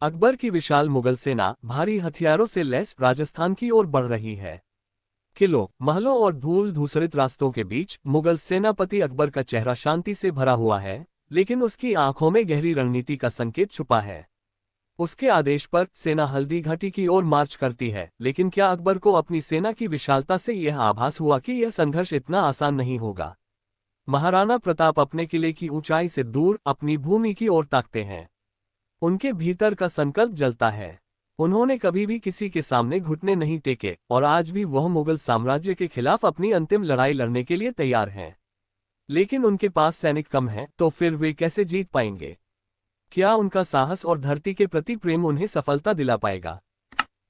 अकबर की विशाल मुगल सेना भारी हथियारों से लैस राजस्थान की ओर बढ़ रही है। किलों, महलों और धूल धूसरित रास्तों के बीच मुगल सेनापति अकबर का चेहरा शांति से भरा हुआ है, लेकिन उसकी आंखों में गहरी रणनीति का संकेत छुपा है। उसके आदेश पर सेना हल्दी घाटी की ओर मार्च करती है, लेकिन क्या अकबर को अपनी सेना की विशालता से यह आभास हुआ कि यह संघर्ष इतना आसान नहीं होगा? महाराणा प्रताप अपने किले की ऊंचाई से दूर अपनी भूमि की ओर ताकते हैं। उनके भीतर का संकल्प जलता है। उन्होंने कभी भी किसी के सामने घुटने नहीं टेके और आज भी वह मुगल साम्राज्य के खिलाफ अपनी अंतिम लड़ाई लड़ने के लिए तैयार हैं। लेकिन उनके पास सैनिक कम हैं, तो फिर वे कैसे जीत पाएंगे? क्या उनका साहस और धरती के प्रति प्रेम उन्हें सफलता दिला पाएगा?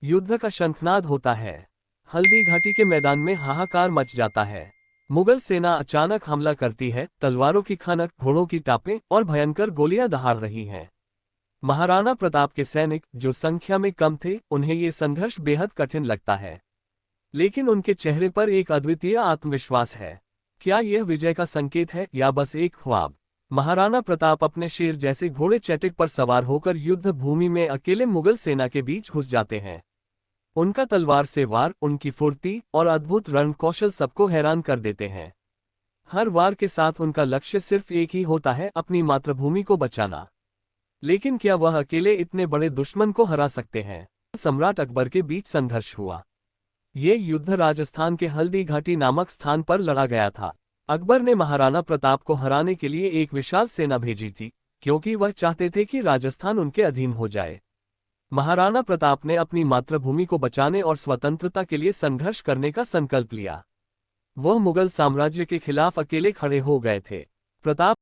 युद्ध का शंखनाद होता है। हल्दी घाटी के मैदान में हाहाकार मच जाता है। मुगल सेना अचानक हमला करती है, तलवारों की खनक, घोड़ों की टापें और भयंकर गोलियां दहाड़ रही हैं। महाराणा प्रताप के सैनिक, जो संख्या में कम थे, उन्हें ये संघर्ष बेहद कठिन लगता है। लेकिन उनके चेहरे पर एक अद्वितीय आत्मविश्वास है। क्या यह विजय का संकेत है या बस एक ख्वाब? महाराणा प्रताप अपने शेर जैसे घोड़े चैटिक पर सवार होकर युद्ध भूमि में अकेले मुगल सेना के बीच घुस जाते हैं। उनका तलवार से वार, उनकी फुर्ती और अद्भुत रण कौशल सबको हैरान कर देते हैं। हर वार के साथ उनका लक्ष्य सिर्फ एक ही होता है, अपनी मातृभूमि को बचाना। लेकिन क्या वह अकेले इतने बड़े दुश्मन को हरा सकते हैं? सम्राट अकबर के बीच संघर्ष हुआ। ये युद्ध राजस्थान के हल्दी घाटी नामक स्थान पर लड़ा गया था। अकबर ने महाराणा प्रताप को हराने के लिए एक विशाल सेना भेजी थी, क्योंकि वह चाहते थे कि राजस्थान उनके अधीन हो जाए। महाराणा प्रताप ने अपनी मातृभूमि को बचाने और स्वतंत्रता के लिए संघर्ष करने का संकल्प लिया। वह मुगल साम्राज्य के खिलाफ अकेले खड़े हो गए थे। प्रताप